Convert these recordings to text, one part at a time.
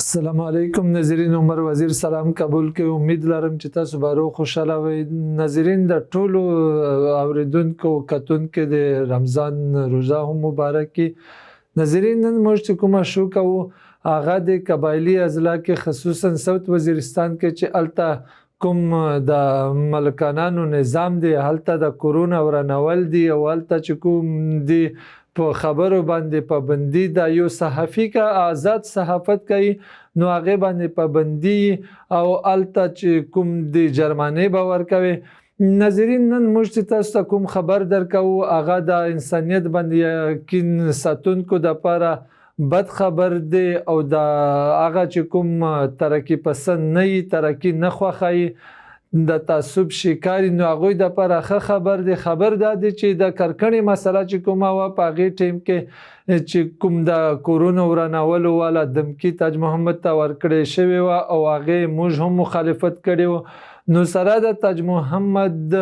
السلام علیکم ناظرین. عمر وزیر سلام قبول کوي. امید لرم چې تاسو به روغ خوشاله وئ. ناظرین د ټولو اوریدونکو کتونکو د رمضان روزه هم مبارک وي. ناظرین نن موږ چې کومه شو کوو هغه د قبایلي اضلاع کې خصوصا ساوت وزیرستان کې چې هلته کوم د ملکانانو نظام دی، هلته د کرونا ورانول دی او هلته چې کوم دی په خبرو باندې پابندي د یو صحافي کا آزاد صحافت کوي نو هغه باندې پابندي او هلته چې کوم دی جرمانه به ورکوي. ناظرین نن موږ چې تاسو ته کوم خبر درکو هغه د انسانیت باندې یقین ساتونکو دپاره بد خبر دی او د هغه چې کوم ترقي پسند نه وي، ترقي نه خوښوي، د تعصب شکاري، نو هغوی دپاره ښه خبر دی. خبر دا دی چې د کرکنې مسله چې کومه وه په هغې ټیم کې چې کوم د کرونا ورانولو والا دمکي تاج محمد ته ورکړې شوې وه او هغې موږ هم مخالفت کړی و. نو سره د تاج محمد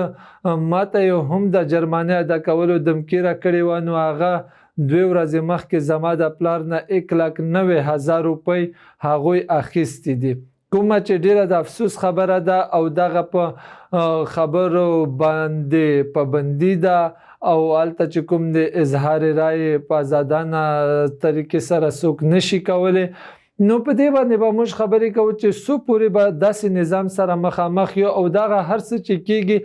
ماته یو هم د جرمانه ادا کولو دمکي راکړې وه، نو هغه 2 ورځې مخکې زما د پلار نه 1,90,000 روپۍ هغوی اخیستې دي، کومه چې ډیره د افسوس خبره ده او دغه په خبرو باندې پابندي ده او هلته چې کوم د اظهار رای په ازادانه طریقې سره څوک نشي کولی. نو په دې باندې به موږ خبرې کوو چې څو پورې به داسې نظام سره مخامخ یو او دغه هر څه چې کیږي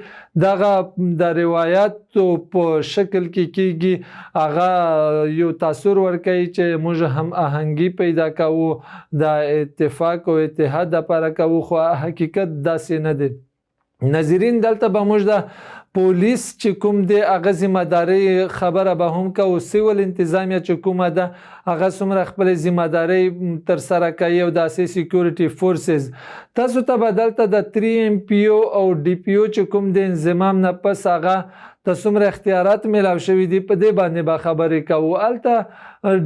دغه د روایاتو په شکل کې کیږي هغه یو تاثر ورکوي چې موږ هم آهنګي پیدا کوو، د اتفاق او اتحاد لپاره کوو، خو حقیقت داسې نه دی. ناظرین دلته به موږ د پولیس چې کوم دی هغه ذمهداري خبره به هم کوو. سیول انتظامیه چې کومه ده هغه څومره خپل ذمهداري ترسره کوي او داسې سیکیورټي فورسز تاسو ته به دلته د 3 MPO او DPO چې کوم د انضمام نه پس هغه ته څومره اختیارات میلاو شوي دي په دې باندې به خبرې کوو. هلته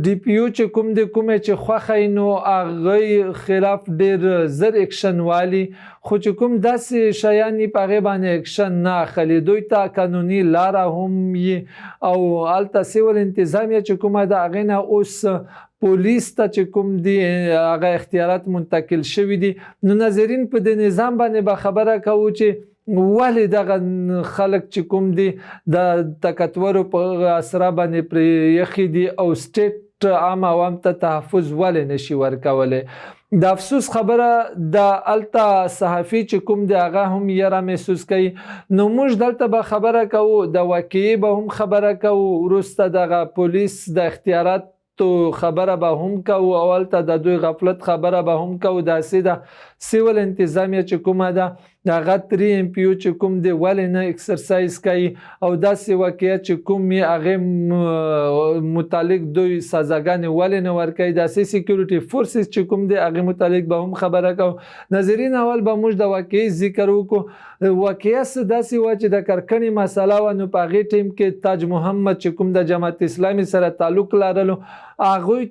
DPO چې کوم دی کومې چې خوښه نو هغه خلاف ډېر زر اکشن والي، خو چې کوم داسې شیان په هغې باندې اکشن نه اخلي، دوی ته قانوني لاره هم وي او هلته سیول انتظامیه چې کومه د هغې نه اوس پولیس ته چې کوم دی هغه اختیارات منتقل شوي دي. نو ناظرین په دې نظام باندې به خبره کوو چې ولې دغه خلک چې کوم دی د طاقتورو په اسره باندې پرې یخي دي او سټیټ عام عوام ته تحفظ ولې نشي ورکولی. د افسوس خبره د هلته صحافي چې کوم دی هغه هم یره محسوس کوي. نو موږ دلته به خبره کوو، د واقعي به هم خبره کوو، وروسته دغه پولیس د اختیارات تو خبره به هم کوو او هلته د دوی غفلت خبره به هم کوو. داسې د سیول انتظامیه چې کومه ده هغه 3 MPO چې کوم دی ولې نه اکسرسایز کوي او داسې واقعیت چې کوم یې هغې متعلق دوی سزاګانې ولې نه ورکوي، داسې سیکیورټي فورسز چې کوم دی هغې متعلق به هم خبره کوو. ناظرین اول به موږ د واقعي ذکر وکړو. واقعه څه داسې وه چې د کرکنې مسله وه، نو په هغې ټیم کې تاج محمد چې کوم د جماعت اسلامي سره تعلق لرلو هغوی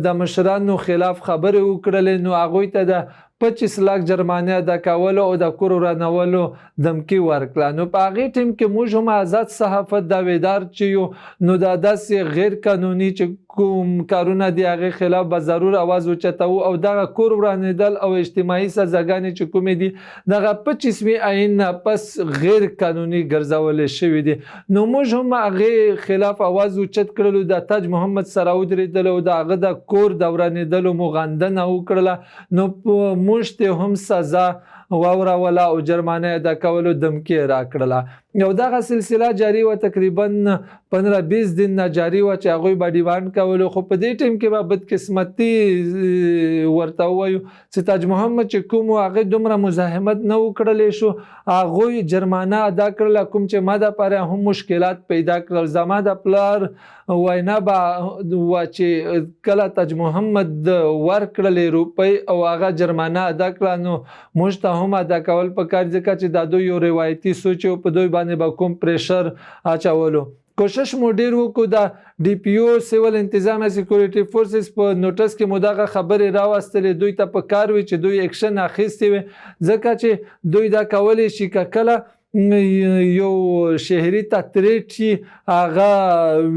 د مشرانو خلاف خبرې وکړلې، نو هغوی ته د 25 लाख جرمانه ادا کولو او د کور ورانولو دمکي ورکړه. نو په هغې ټیم کې موږ هم آزاد صحافت دعویدار چې یو نو د داسې غیر قانوني چې کوم کارونه دي هغې خلاف به ضرور اواز اوچتوو او دغه کور ورانېدل او اجتماعي سزاګانې چې کومې دي دغه 25 آیین نه پس غیر قانوني ګرځولې شوي دي. نو موږ هم هغې خلاف اواز اوچت کړلو، د تاج محمد سره ودرېدلو او د هغه د کور د ورانېدلو مو غندنه وکړله. نو موږ ته هم سزا واوروله او جرمانه ادا کولو دمکي راکړله. او دغه سلسله جاری و تقریبا 15-20 دن نه جاری و چې هغوی به ډیمانډ کولو، خو په دې ټیم کې به بدقسمتي ورته ووایو چې تاج محمد چې کوم هغې دومره مزاحمت نه وکړلی شو، هغوی جرمانه ادا کړله، کوم چې ما دپاره هم مشکلات پیدا کړل. زما د پلار وینا به وه چې کله تاج محمد ورکړلې روپۍ او هغه جرمانه ادا کړه نو موږ ته هم ادا کول پکار ځکه چې دا دوی یو روایتي سوچ و، په دوی باندې به کوم پریشر اچولو. کوشش مو ډیر وکړو د DPO سیول انتظامیه سیکیورټي فورسز په نوټس کې مو دغه خبرې راوستلې، دوی ته په کار وي چې دوی اکشن اخیستی وي ځکه چې دوی دا کولی شي که کله یو شهري تطریق چې هغه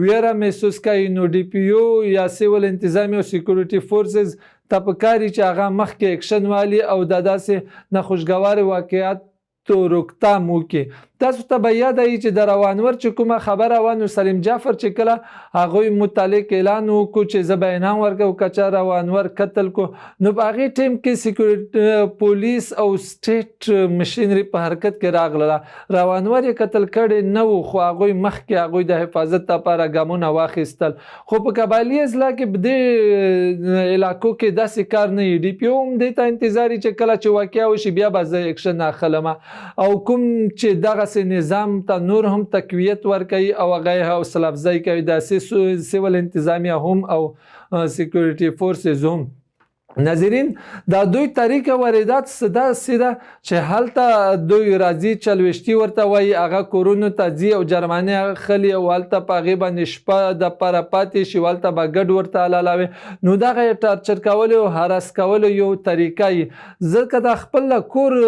ویره محسوس کوي نو ډي پی او یا سیول انتظامی او سکیورټي فورسز ته پکاري چې هغه مخکې اکشن والی او د داسې ناخوشګوار واقعیات تو روکتام وکړي. تاسو ته به یاد وي چې د روانور چې کومه خبره وه نو سلیم جعفر چې کله هغوی متعلق اعلان وکړو چې زه به انعام ورکوم که چا روانور قتل کو نو په هغې ټیم کې سکیورټي پولیس او سټیټ مشینري په حرکت کې راغله. روانور یې قتل کړی نه و خو هغوی مخکې هغوی د حفاظت لپاره ګامونه واخیستل. خو په قبایلي اضلاع کې په دې علاقو کې داسې کار نه وي. ډي پي او هم دې ته انتظار چې کله چې واقعه وشي بیا به زه اکشن اخلم او کوم چې دغه نظام ته نور هم تقویت ورکوي او هغه حوصله افزایی کوي د سیول انتظامیه هم او سکیورټي فورسز هم. ناظرین دا دوی طریقه واردات داسې ده چې هلته دوی راځي چلوشتي ورته وایي هغه کورونو ته ځي او جرمانې اخلي او هلته په هغې باندې شپه دپاره پاتې شي هلته به ګډ ورته حلالاوي. نو دغه یې ټارچر کولو او هراس کولو یو طریقه وي. زه که د خپل کور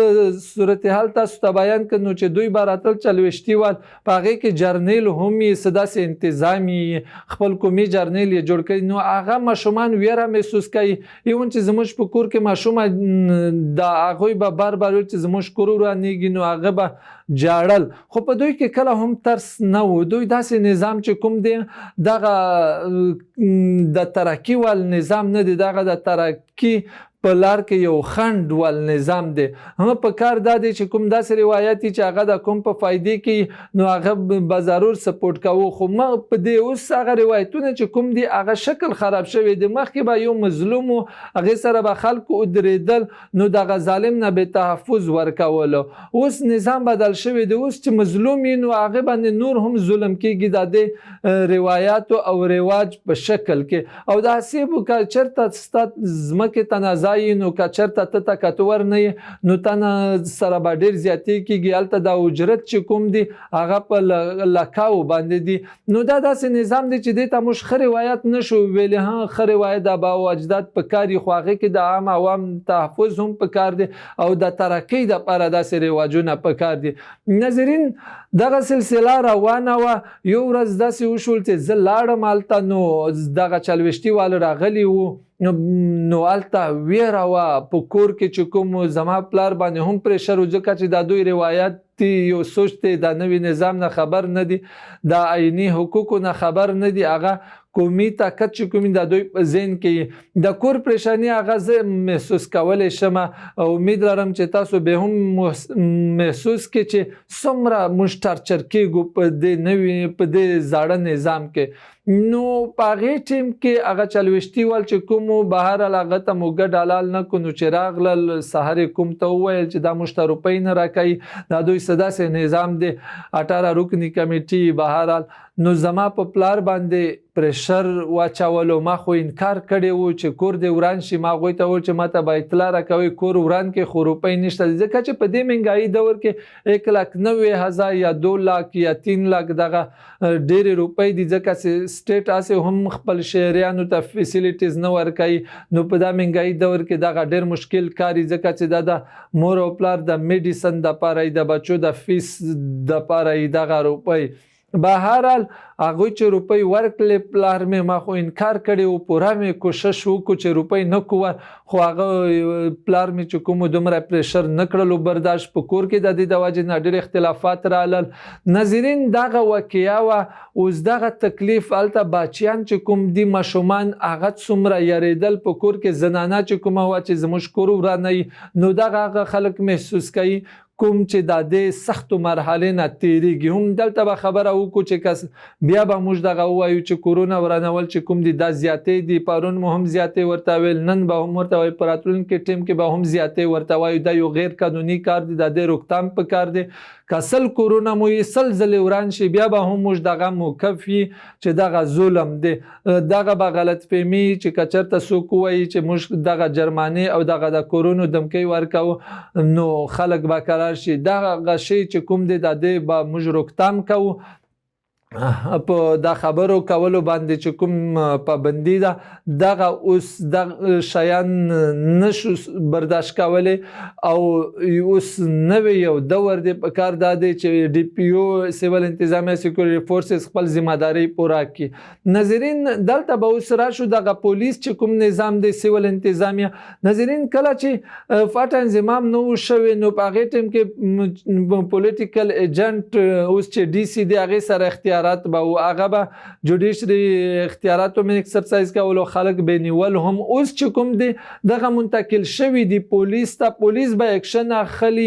صورتحال تاسو ته بیان کړم نو چې دوی به راتل چلوشتي وال په هغې کې جرنیل هم یې څه داسې انتظام یې خپل قومي جرنیل یې جوړ کړي نو هغه ماشومان ویره محسوس کوي. ایون چې زموږ په کور کې ماشومه د هغوی به بار ویل چې زموږ کور ورانیږي نو هغه به جاړل خو په دوی کې کله هم ترس نه و. دوی داسې نظام چې کوم دی دغه د ترقي وال نظام نه دی دغه د ترقي په لار کې یو خنډ ول نظام دی. هم په کار دا دی چې کوم داسې روایت چې هغه د کوم په فایدې کې نو هغه به ضرور سپورټ کوو خو ما په دې اوس هغه روایتونه چې کوم دی هغه شکل خراب شوی دی. مخکې به یو مظلوم و هغې سره به خلکو ودرېدل نو دغه ظالم نه بې تحفظ ورکولو. اوس نظام بدل شوی دی. اوس چې مظلوم وي نو هغې باندې نور هم ظلم کېږي د دې روایاتو او رواج په شکل کې او د حسیبو که چېرته ستا ځمکې ته نو که چېرته ته تکتور نه یې نو تنه سره به ډېر زیاتې کېږي. هلته د اجرت چې کوم دی هغه په لکاو باندې دی. نو دا داسې نظام دی چې دې ته موږ ښه روایت نه شو ویلی. ښه روایت د ابا او اجداد په کار وي خو هغې کې د عام عوام تحفظ هم په کار دی او د ترقۍ دپاره داسې رواجونه په کار دي. ناظرین دغه سلسله روانه وه. یو ورځ داسې وشول چې زه لاړم هلته نو دغه چلوشتي وال راغلي وو نو هلته ویره وه په کور کې چې کوم زما پلار باندې هم پریشر و ځکه چې دا دوی روایت یو سوچ دی د نوي نظام نه خبر نه دي د عیني حقوقو نه خبر نه دي هغه قومي طاقت چې کوم د دوی په ذهن کې د کور پریشانی هغه زه محسوس کولی شم. امید لرم چې تاسو به هم محسوس کړئ چې څومره موږ ټارچر کېږو په دې نوي په دې زاړه نظام کې. نو په هغې ټیم کې هغه چلوشتي وال چې کومو بهرحال هغه ته مو ګډ حلال نه کړو نو چې راغلل سهار یې کوم ته وویل چې دا موږ ته روپۍ نه راکوي دا دوی څه داسې نظام دی 18 رکني کمیټې بهرحال. نو زما په پلار باندې پریشر واچولو. ما خو انکار کړی و چې کور دې وران شي. ما هغوی ته وویل چې ما ته به اطلاع راکوئ کور وران کې خو روپۍ نشته ځکه چې په دې مهنګایي دور کې 1,90,000 یا 2 लाख یا 3 लाख دغه ډېرې روپۍ دي ځکه چې سټیټ هسې هم خپل شهریانو ته فیسیلیټیز نه ورکوي. نو په دا مهنګایي دور کې دغه ډېر مشکل کار ځکه چې دا د مور او پلار د میډیسن دپاره د بچو د فیس دپاره دغه روپۍ. بهرحال هغوی چې روپۍ ورکړلې پلار مې ما خو انکار کړی و پوره مې کوشش وکړو چې روپۍ نه کړو خو هغه پلار مې چې کومو دومره پریشر نه کړلو برداشت په کور کې د دې د وجې نه ډېر اختلافات راغلل. ناظرین دغه واقعه وه. اوس دغه تکلیف هلته باچیان چې کوم دي ماشومان هغه څومره یریدل په کور کې زنانه چې کومه وه چې زموږ کور ورانوي نو دغه هغه خلک محسوس کوي کوم چې د دې سختو مرحلې نه تیریږي. هم دلته به خبره وکړو چې کس بیا به موږ دغه ووایو چې کورونه ورانول چې کوم دي دا زیاتې دي. پرون مو هم زیاتې ورته ویل نن به هم ورته وایو په راتلونکي ټیم کې به هم زیاتې ورته وایو. دا یو غیر قانوني کار دی د دې روکتام په کار دی. که 100 کورونه مو یې 100 ځلې وران شي بیا به هم موږ دغه موقف وي چې دغه ظلم دی. دغه به غلط فهمي چې که چېرته څوک ووایي چې موږ دغه جرمانې او دغه د کورونو دمکۍ ورکوو نو خلک به قرار شي. دغه شی چې کوم دی د دې به موږ روکتام کوو. په دا خبرو کولو باندې چې کوم پابندي ده دغه اوس د شیان نشو برداشت کولی او اوس نوی یو دور دی په کار دا دی چې ډي پی او سیول انتظامیه سکیورټي فورسز خپل ذمہداري پوره کړي. ناظرین دلته به اوس راشو دغه پولیس چې کوم نظام دی سیول انتظامیه ناظرین کله چې فاټ انضمام نو شوی نو په هغې ټیم کې پولیټیکل ایجنټ اوس چې ډي سي دی هغې سره اختیارات به او هغه به جوډیشري اختیارات هم اکسرسایز کول او خلک به نیول هم اوس چې کوم دی دغه منتقل شوی دی پولیس ته پولیس به اکشن اخلي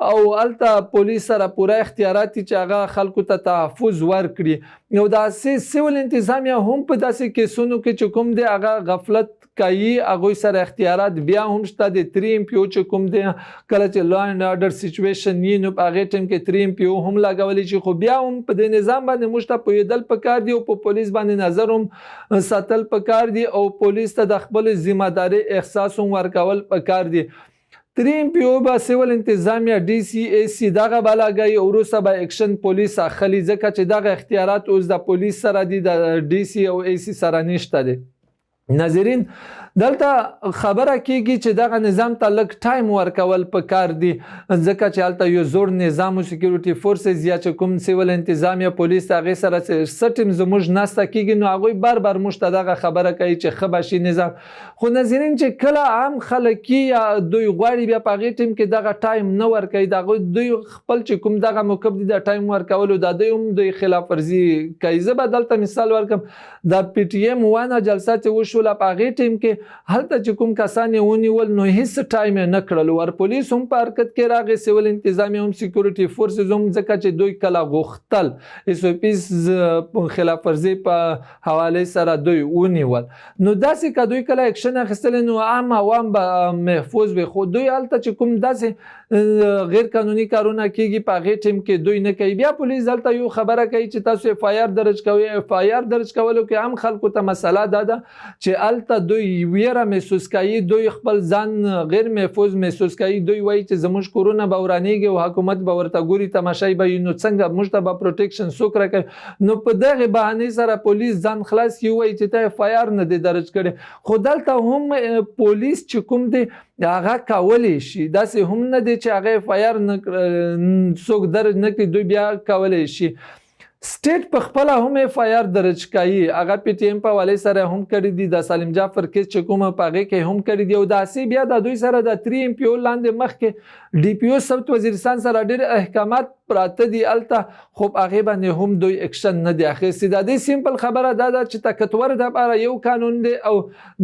او هلته پولیس سره پوره اختیارات چې هغه خلکو ته تحفظ ورکړي او داسې سیول انتظامیه هم په داسې کیسونو کې چې کوم دی هغه غفلت کوي هغوی سره اختیارات بیا هم شته د 3 ام پی او چې کوم دی کله چې لا اینډ آرډر سچویشن وي نو په هغې ټایم کې 3 ام پی او هم لګولی شي خو بیا هم په دې نظام باندې موږ ته پوهېدل پکار دي او په پولیس باندې نظر هم ساتل پکار دي او پولیس ته د خپل ذمہداري احساس هم ورکول پکار دي. 3 ام پی او به سیول انتظامیه ډي سي ای سی دغه به لګوي او وروسته به اکشن پولیس اخلي ځکه چې دغه اختیارات اوس د پولیس سره دي د ډي سي او ای سی سره نشته دی. ناظرین دلته خبره کیږي چې دغه نظام ته لږ ټایم ورکول پکار دي ځکه چې هلته یو زوړ نظام او سکیورټي فورسز یا چې کوم سیول انتظامیه پولیس هغې سره سټیم زموږ ناسته کیږي نو هغوی بار بار موږ ته دغه خبره کوي چې ښه به شي نظام خو ناظرین چې کله عام خلک یا دوی غواړي بیا په هغې ټیم کې دغه ټایم نه ورکوي د هغوی دوی خپل چې کوم دغه موقف دي د ټایم ورکولو د دوی هم دوی خلاف ورزي کوي. زه به دلته مثال ورکړم د پی ټي ایم ونه جلسه چې وشوله په هغې ټیم کې هلته چې کوم کسان یې ونیول نو هیڅ ټایم یې نه کړل ور پولیس هم په حرکت کې راغی سیول انتظامیه هم سکیورټي فورسز هم ځکه چې دوی کله غوښتل اس او پیز خلاف ورزي په حواله سره دوی ونیول نو داسې که دوی کله اکشن اخیستلی نو عام عوام به محفوظ وي خو دوی هلته چې کوم داسې غیر قانوني کارونه کیږي په هغې ټیم کې دوی نه کوي. بیا پولیس دلته یو خبره کوي چې تاسو اف آی آر درج کوئ اف آی آر درج کولو کې هم خلکو ته مسله دا ده چې هلته دوی ویره محسوس کوي دوی خپل ځان غیر محفوظ محسوس کوي دوی وایي چې زموږ کورونه به ورانیږي او حکومت به ورته ګوري تماشای به نو څنګه موږ ته به پروټیکشن څوک راکوي نو په دغه بهانې سره پولیس ځان خلاص کړي وایي چې ته اف آی آر نه دی درج کړی خو دلته هم پولیس چې کوم دی هغه کولی شي داسې هم نه دی چې هغه اف آی آر څوک درج نه کړي دوی بیا کولی شي. سټیټ په خپل هم اف آی آر درج کوي هغه پی ټی ایم په حواله سره هم کړی دي د سالم جعفر کیس چې کومه په هغې کې هم کړی دي او داسې بیا د دوی سره د 3 ام پی او لاندې مخکې ډي پی او ساوت وزیرستان سره ډېر احکامات پراته دي هلته خو په هغې باندې هم دوی اکشن نه دی اخیستی. د دې سیمپل خبره دا ده چې طاقتور دپاره یو قانون دی او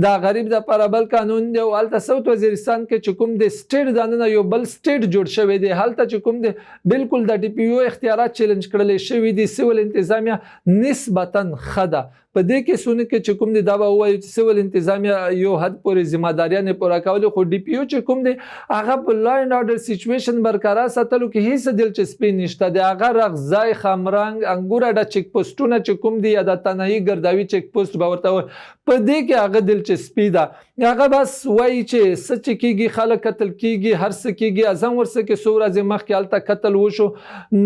د غریب دپاره بل قانون دی او هلته ساوت وزیرستان کې چې کوم دی سټیټ دننه یو بل سټیټ جوړ شوی دی هلته چې کوم دی بالکل د ډي پی او اختیارات چیلنج کړلی شوي دي سیول انتظامیه نسبتا ښه ده په دې کیسونو کې چې کوم دی دا به ووایو چې سیول انتظامیه یو حد پورې ذمہداریانې پوره کولې خو ډي پی او چې کوم دی هغه په لا اینډ آرډر سچویشن برقرار ساتلو کې هیڅ دلچسپي نشته دی هغه رغځای خمرنګ انګوره د چیک پوسټونه چې کوم دی یا د تنهایي ګرداوي چیک پوسټ به ورته وایي په دې کې هغه دلچسپي ده هغه بس وایي چې څه چې کېږي خلک قتل کېږي هر څه کېږي ازم ورڅه کې څو ورځې مخکې هلته قتل وشو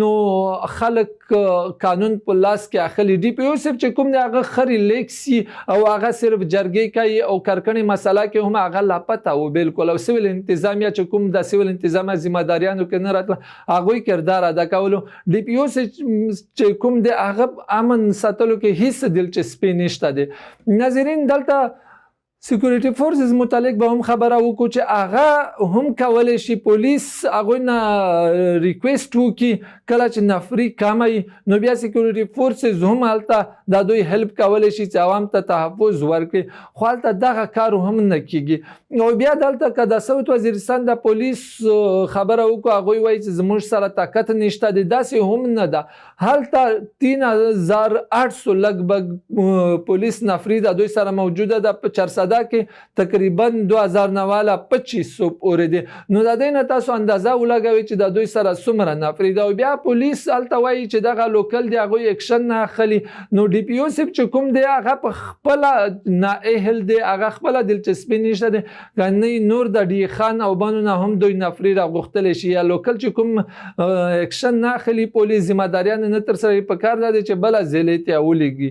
نو خلک قانون په لاس کې اخلي. ډي پی او صرف چې کوم دی هغه خري لیکسي او هغه صرف جرګې کوي او کارکړې مسله کې هم هغه لاپته و بالکل او سیول انتظامیه چې کوم د سیول انتظامیه ذمہداریانو کې نه راتله هغوی کردار ادا کولو. ډي پی او چې کوم دی هغه امن ساتلو کې هیڅ دلچسپي نشته دی. ناظرین دلته سکیورټي فورسز متعلق به هم خبره وکړو چې هغه هم کولی شي پولیس هغوی نه ریکویسټ وکړي کله چې نفري کمه وي نو بیا سکیورټي فورسز هم هلته دا دوی هیلپ کولی شي چې عوام ته تحفظ ورکړي خو هلته دغه کار هم نه کیږي. او بیا دلته که د ساوت وزیرستان د پولیس خبره وکړو هغوی وایي چې زموږ سره طاقت نشته دی داسې هم نه ده هلته 3800 لږ بږ پولیس نفري د دوی سره موجوده ده په 400 14 کې تقریبا 2009 2500 پورې دي. نو د دې نه تاسو اندازه ولګوئ چې د دوی سره څومره نفري ده. او بیا پولیس هلته وایي چې دغه لوکل دی هغوی اکشن نه اخلي. نو ډي پي او صاحب چې کوم دی هغه په خپله نااهل دی، هغه خپله دلچسپي نشته دی. که نور د ډي خان او بانو نه هم دوی نفري راغوښتلی شي، یا لوکل چې کوم اکشن نه اخلي پولیس ذمهداریان نه ترسره په کار دا دی چې بله ضلعې ته ولېږي.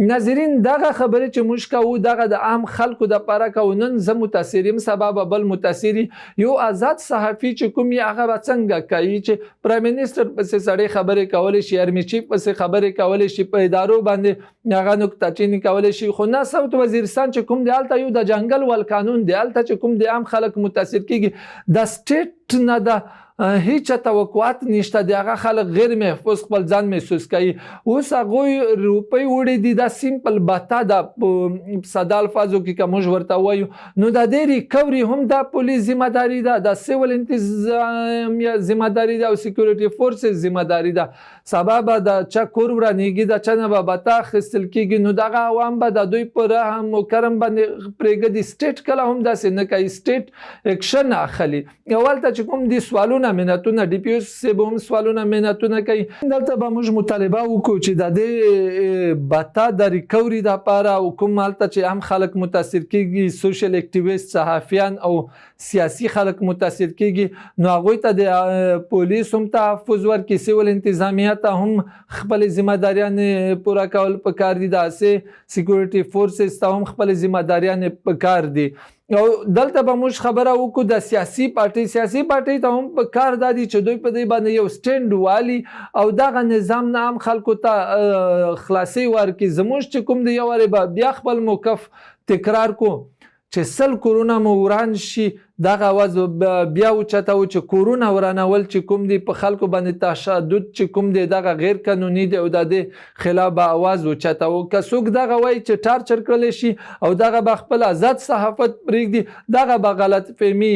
ناظرین دغه خبرې چې موږ کوو دغه د عام خلکو دپاره کوو. نن زه متاثر یم، سبا به بل متاثر یو آزاد صحافي چې کوم یې هغه به څنګه کوي چې پرایم منسټر پسې سړی خبرې کولی شي، آرمي چیف پسې خبرې کولی شي، په ادارو باندې هغه نکته چیني کولی شي. خو نه ساوت وزیرستان چې کوم دی هلته یو د جنګل ول قانون دی، هلته چې کوم دی عام خلک متاثر کېږي. د سټیټ نه د هیڅ توقعات نشته دی، هغه خلک غیر محفوظ خپل ځان محسوس کوي. اوس هغوی روپۍ وړي دي، دا سیمپل باتا ده په ساده الفاظو کې که موږ ورته وایو. نو د دې ریکوري هم د پولیس ذمهداري ده، د سیول انتظامیه ذمهداري ده او سیکورټي فورسز ذمهداري ده. سبا به د چا کور ورانېږي، د چا نه به باتا اخیستل کېږي. نو دغه عوام به د دوی په رحم و کرم باندې پرېږدي. سټیټ کله هم داسې نه کوي، سټیټ اکشن اخلي. اولته چې کوم دي سوالونه منتونه ډي پي او صاحب هم سوالونه منتونه کوي. دلته به موږ مطالبه وکړو چې د دې باتا د ریکوري دپاره او کوم هلته چې هم خلک متاثر کېږي، سوشل اکټیویسټ، صحافیان او سیاسي خلک متاثر کېږي، نو هغوی ته د پولیس هم تحفظ ورکړي، سیول انتظامیه ته هم خپلې ذمهداریانې پوره کول پکار دي، داسې سیکورټي فورسز ته هم خپلې ذمهداریانې پکار دي. او دلته به موږ خبره وکړو د سیاسي پارټۍ ته هم په کار دا دي چې دوی په دې باندې یو سټینډ والي او دغه نظام نه هم خلکو ته خلاصي ورکړي. زموږ چې کوم دی یو وارې به بیا خپل موقف تکرار کو چې 100 کورونه مو وران شي، دغه اواز بیا اوچته و چې کورونه ورانول چې کوم دی په خلکو باندې تشدد چې کوم دی دغه غیر قانوني دی او د دې خلاف به اواز اوچته و. که څوک دغه وایي چې ټارچر کړلی شي او دغه به خپل آزاد صحافت پرېږدي، دغه به غلط فهمي.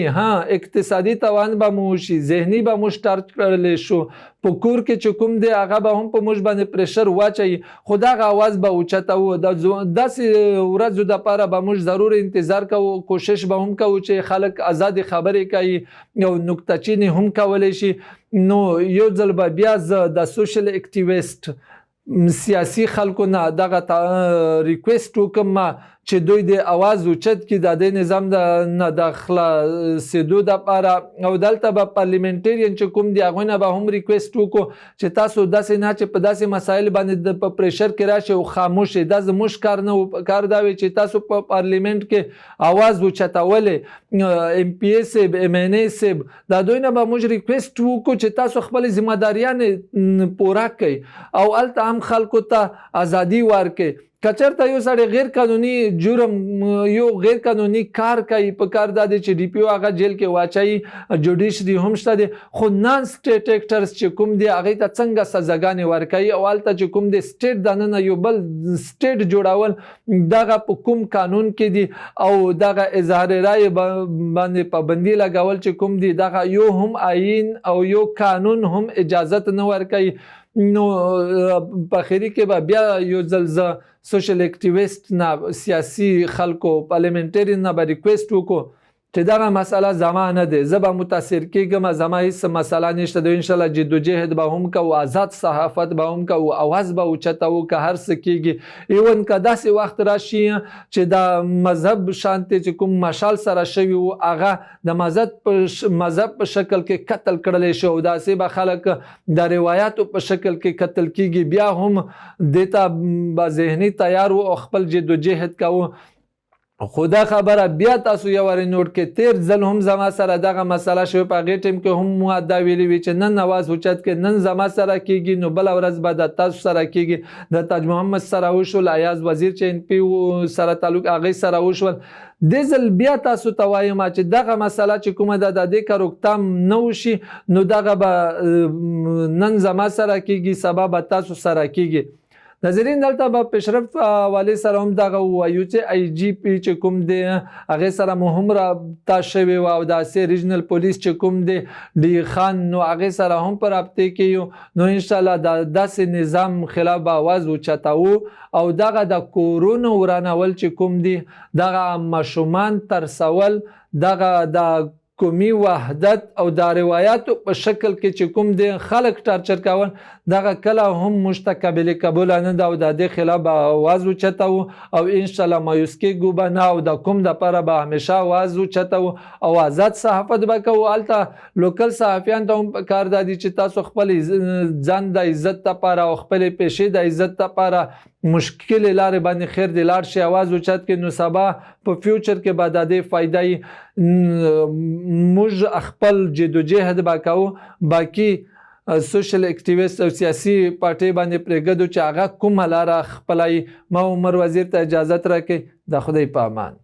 اقتصادي توان به مو وشي، ذهني به موږ ټارچ کړلی شو، په کور کې چې کوم دی هغه به هم په موږ باندې پریشر واچوي، خو دغه اواز به اوچته و. داسې ورځو دپاره به موږ ضرور انتظار کوو، کوشش به هم کوو چې خلک آزاد خبرې کوي او نکته چینی هم کولی شي. نو یو ځل به بیا زه د سوشل اکټیویسټ سیاسي خلکو نه دغه ریکویسټ وکړم چې دوی د اواز اوچت کړي د دې نظام د نه د خلاصېدو دپاره. او دلته به پارلیمنټرین چې کوم دي هغوی نه به هم ریکویسټ وکړو چې تاسو داسې نه چې په داسې مسایل باندې په پریشر کې راشئ او خاموش شئ. دا زموږ کار نه و، کار دا وي چې تاسو په پارلیمنټ کې اواز اوچتولې. ام پی ای صاحب، ام این ای صاحب، دا دوی نه به موږ ریکویسټ وکړو چې تاسو خپلې ذمهداریانې پوره کړئ او هلته هم خلکو ته ازادي ورکړئ. که چېرته یو سړی غیر قانوني جرم یو غیر قانوني کار کوي، په کار دا دی چې ډي پي او هغه جیل کې واچوي، جوډیشري هم شته دی، خو نان سټیټ اکټرز چې کوم دی هغوی ته څنګه سزاګانې ورکوي او هلته چې کوم دی سټیټ دننه یو بل سټیټ جوړول دغه په کوم قانون کې دي او دغه اظهار رایې باندې پابندي لګول چې کوم دی دغه یو هم آیین او یو قانون هم اجازت نه ورکوي. نو په اخري کې به بیا یو ځل زه سوشل اکټیویسټ نه، سیاسي خلکو، پارلیمنټرین نه به ریکویسټ وکړو چې دغه مسئله زما نه دی، زه به متاثر کېږم، زما هېڅ مسئله نشته دی. انشاءالله جدوجهد به هم کوو، آزاد صحافت به هم کوو، اواز به اوچتوو که هر څه کېږي. ایون که داسې وخت راشي چې د مذهب شانتې چې کوم مشال سره شوي وو هغه د مذهب په شکل کې قتل کړلی شي او داسې به خلک د روایاتو په شکل کې قتل کېږي، بیا هم دې ته به ذهني تیار وو او خپل جدوجهد کوو. خو دا خبره بیا تاسو یو وارې نوټ کړئ، تېر ځل هم زما سره دغه مسله شوې، په هغې ټیم کې هم مو دا ویلي وي چې نن اواز اوچت کړئ، نن زما سره کېږي نو بله ورځ به د تاسو سره کېږي. د تاج محمد سره وشول، ایاز وزیر چې ان پی سره تعلق هغې سره وشول. دې ځل بیا تاسو ته وایم چې دغه مسله چې کومه ده د دې که روکتام نه وشي نو دغه به نن زما سره کېږي، سبا به تاسو سره کېږي. ناظرین دلته به پیشرفت حوالې سره هم دغه ووایو چې آی جی پی چې کوم دی هغې سره مو هم رابطه شوې وه او داسې ریجنل پولیس چې کوم دی ډي خان نو هغې سره هم په رابطې کې یو نو انشاءالله د داسې نظام خلاف به آواز اوچتوو او دغه د کورونو ورانول چې کوم دی دغه ماشومان ترسول دغه د قومي وحدت او د روایاتو په شکل کې چې کوم دی خلک ټارچر کول دغه کله هم موږ ته قابل قبوله نه ده او د دې خلاف به آواز اوچتوو او انشاءالله مایوس کېږو به نه او د کوم دپاره به همیشه آواز اوچتوو او آزاد صحافت به کوو. هلته لوکل صحافیان ته هم پکار دا دي چې تاسو خپل ځان د عزت دپاره او خپلې پیشې د عزت دپاره مشکلې لارې باندې خیر دی لاړ شي آواز اوچت کړي نو سبا په فیوچر کې به د دې فایده موږ خپل جدوجهد به کوو. باقي سوشل اکټیویست او سیاسي پارټۍ باندې پرېږدو چې هغه کومه لاره خپلوي. ما عمر وزیر ته اجازت راکړئ. د خدای په امان.